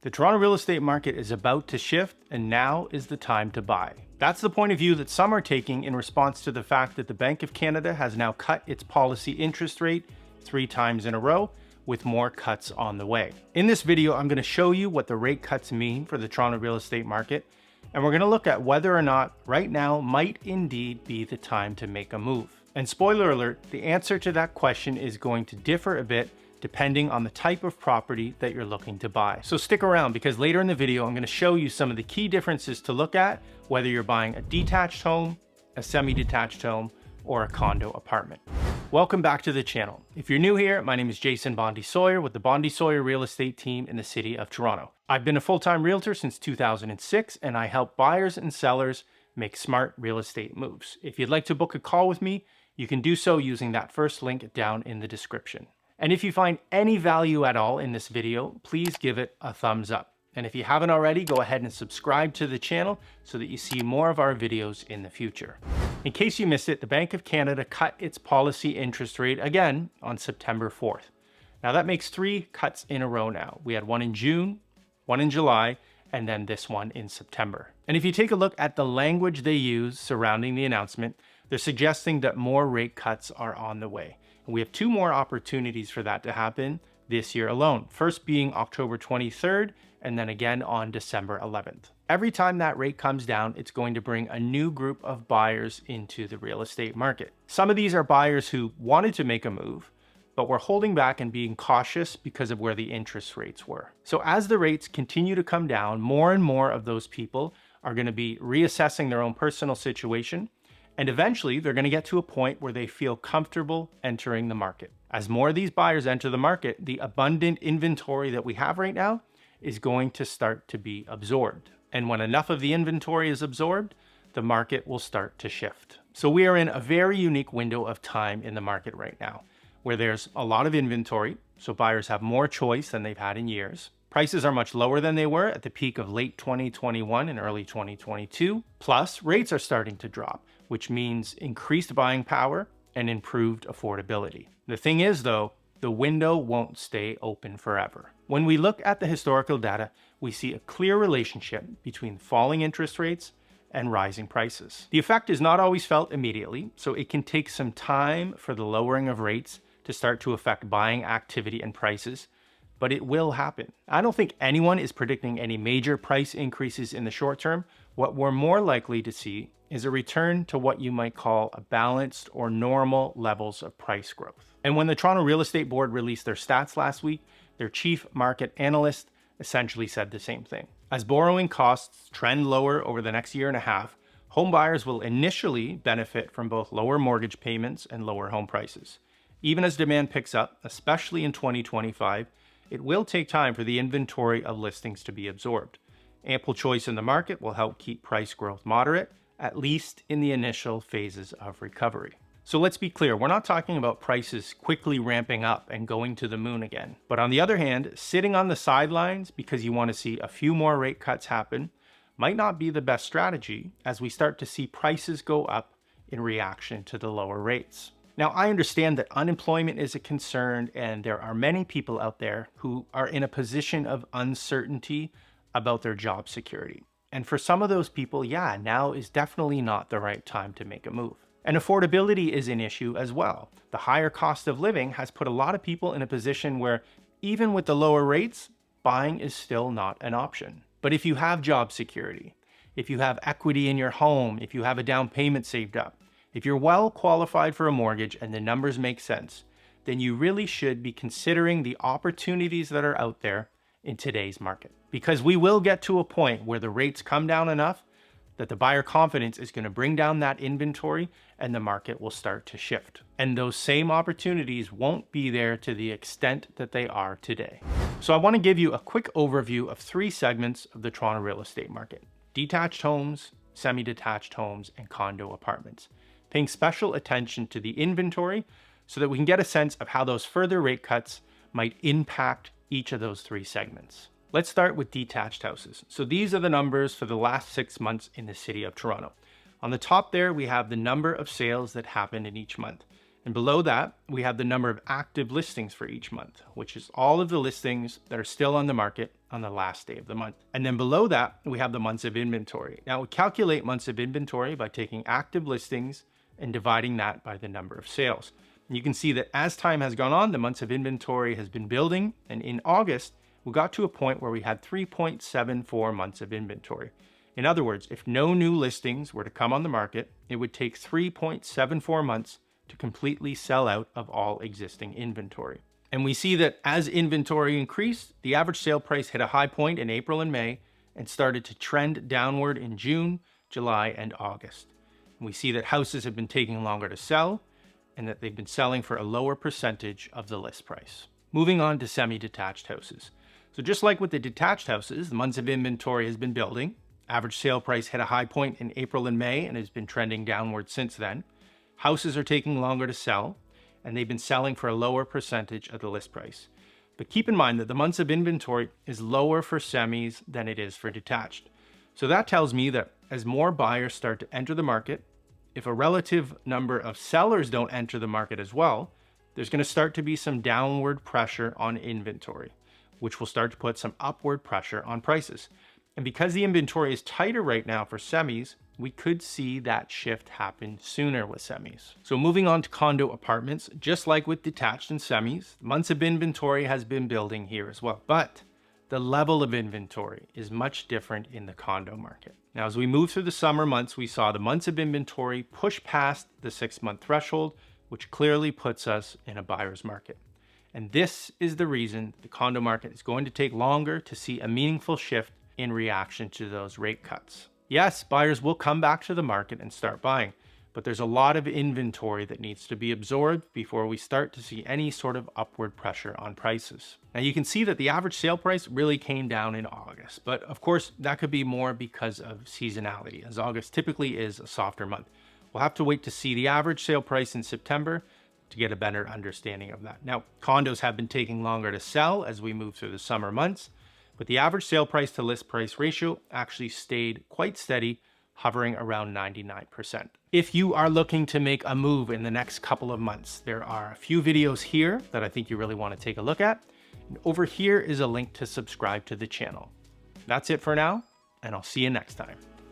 The Toronto real estate market is about to shift, and now is the time to buy. That's the point of view that some are taking in response to the fact that the Bank of Canada has now cut its policy interest rate 3 times in a row, with more cuts on the way. In this video, I'm going to show you what the rate cuts mean for the Toronto real estate market, and we're going to look at whether or not right now might indeed be the time to make a move. And spoiler alert, the answer to that question is going to differ a bit depending on the type of property that you're looking to buy. So stick around, because later in the video, I'm going to show you some of the key differences to look at whether you're buying a detached home, a semi-detached home, or a condo apartment. Welcome back to the channel. If you're new here, my name is Jason Bondy-Sawyer with the Bondy-Sawyer real estate team in the city of Toronto. I've been a full-time realtor since 2006, and I help buyers and sellers make smart real estate moves. If you'd like to book a call with me, you can do so using that first link down in the description. And if you find any value at all in this video, please give it a thumbs up. And if you haven't already, go ahead and subscribe to the channel so that you see more of our videos in the future. In case you missed it, the Bank of Canada cut its policy interest rate again on September 4th. Now that makes 3 cuts in a row now. We had one in June, one in July, and then this one in September. And if you take a look at the language they use surrounding the announcement, they're suggesting that more rate cuts are on the way. And we have 2 more opportunities for that to happen this year alone. First being October 23rd, and then again on December 11th. Every time that rate comes down, it's going to bring a new group of buyers into the real estate market. Some of these are buyers who wanted to make a move, but were holding back and being cautious because of where the interest rates were. So as the rates continue to come down, more and more of those people are going to be reassessing their own personal situation, and eventually they're going to get to a point where they feel comfortable entering the market. As more of these buyers enter the market, the abundant inventory that we have right now is going to start to be absorbed. And when enough of the inventory is absorbed, the market will start to shift. So we are in a very unique window of time in the market right now, where there's a lot of inventory, so buyers have more choice than they've had in years. Prices are much lower than they were at the peak of late 2021 and early 2022. Plus, rates are starting to drop, which means increased buying power and improved affordability. The thing is, though, the window won't stay open forever. When we look at the historical data, we see a clear relationship between falling interest rates and rising prices. The effect is not always felt immediately, so it can take some time for the lowering of rates to start to affect buying activity and prices, but it will happen. I don't think anyone is predicting any major price increases in the short term. What we're more likely to see is a return to what you might call a balanced or normal levels of price growth. And when the Toronto Real Estate Board released their stats last week, their chief market analyst essentially said the same thing. As borrowing costs trend lower over the next year and a half, home buyers will initially benefit from both lower mortgage payments and lower home prices. Even as demand picks up, especially in 2025, it will take time for the inventory of listings to be absorbed. Ample choice in the market will help keep price growth moderate, at least in the initial phases of recovery. So let's be clear, we're not talking about prices quickly ramping up and going to the moon again. But on the other hand, sitting on the sidelines because you want to see a few more rate cuts happen might not be the best strategy as we start to see prices go up in reaction to the lower rates. Now, I understand that unemployment is a concern, and there are many people out there who are in a position of uncertainty about their job security. And for some of those people, yeah, now is definitely not the right time to make a move. And affordability is an issue as well. The higher cost of living has put a lot of people in a position where even with the lower rates, buying is still not an option. But if you have job security, if you have equity in your home, if you have a down payment saved up, if you're well qualified for a mortgage and the numbers make sense, then you really should be considering the opportunities that are out there in today's market. Because we will get to a point where the rates come down enough that the buyer confidence is going to bring down that inventory and the market will start to shift. And those same opportunities won't be there to the extent that they are today. So I want to give you a quick overview of 3 segments of the Toronto real estate market: detached homes, semi-detached homes, and condo apartments, paying special attention to the inventory so that we can get a sense of how those further rate cuts might impact each of those 3 segments. Let's start with detached houses. So these are the numbers for the last 6 months in the city of Toronto. On the top there, we have the number of sales that happened in each month. And below that, we have the number of active listings for each month, which is all of the listings that are still on the market on the last day of the month. And then below that, we have the months of inventory. Now we calculate months of inventory by taking active listings and dividing that by the number of sales. And you can see that as time has gone on, the months of inventory has been building. And in August, we got to a point where we had 3.74 months of inventory. In other words, if no new listings were to come on the market, it would take 3.74 months to completely sell out of all existing inventory. And we see that as inventory increased, the average sale price hit a high point in April and May and started to trend downward in June, July, and August. And we see that houses have been taking longer to sell and that they've been selling for a lower percentage of the list price. Moving on to semi-detached houses. So just like with the detached houses, the months of inventory has been building. Average sale price hit a high point in April and May and has been trending downward since then. Houses are taking longer to sell, and they've been selling for a lower percentage of the list price. But keep in mind that the months of inventory is lower for semis than it is for detached. So that tells me that as more buyers start to enter the market, if a relative number of sellers don't enter the market as well, there's going to start to be some downward pressure on inventory, which will start to put some upward pressure on prices. And because the inventory is tighter right now for semis, we could see that shift happen sooner with semis. So moving on to condo apartments, just like with detached and semis, months of inventory has been building here as well. But the level of inventory is much different in the condo market. Now, as we move through the summer months, we saw the months of inventory push past the 6-month threshold, which clearly puts us in a buyer's market. And this is the reason the condo market is going to take longer to see a meaningful shift in reaction to those rate cuts. Yes, buyers will come back to the market and start buying, but there's a lot of inventory that needs to be absorbed before we start to see any sort of upward pressure on prices. Now you can see that the average sale price really came down in August, but of course that could be more because of seasonality, as August typically is a softer month. We'll have to wait to see the average sale price in September to get a better understanding of that. Now, condos have been taking longer to sell as we move through the summer months, but the average sale price to list price ratio actually stayed quite steady, hovering around 99%. If you are looking to make a move in the next couple of months, there are a few videos here that I think you really want to take a look at. And over here is a link to subscribe to the channel. That's it for now, and I'll see you next time.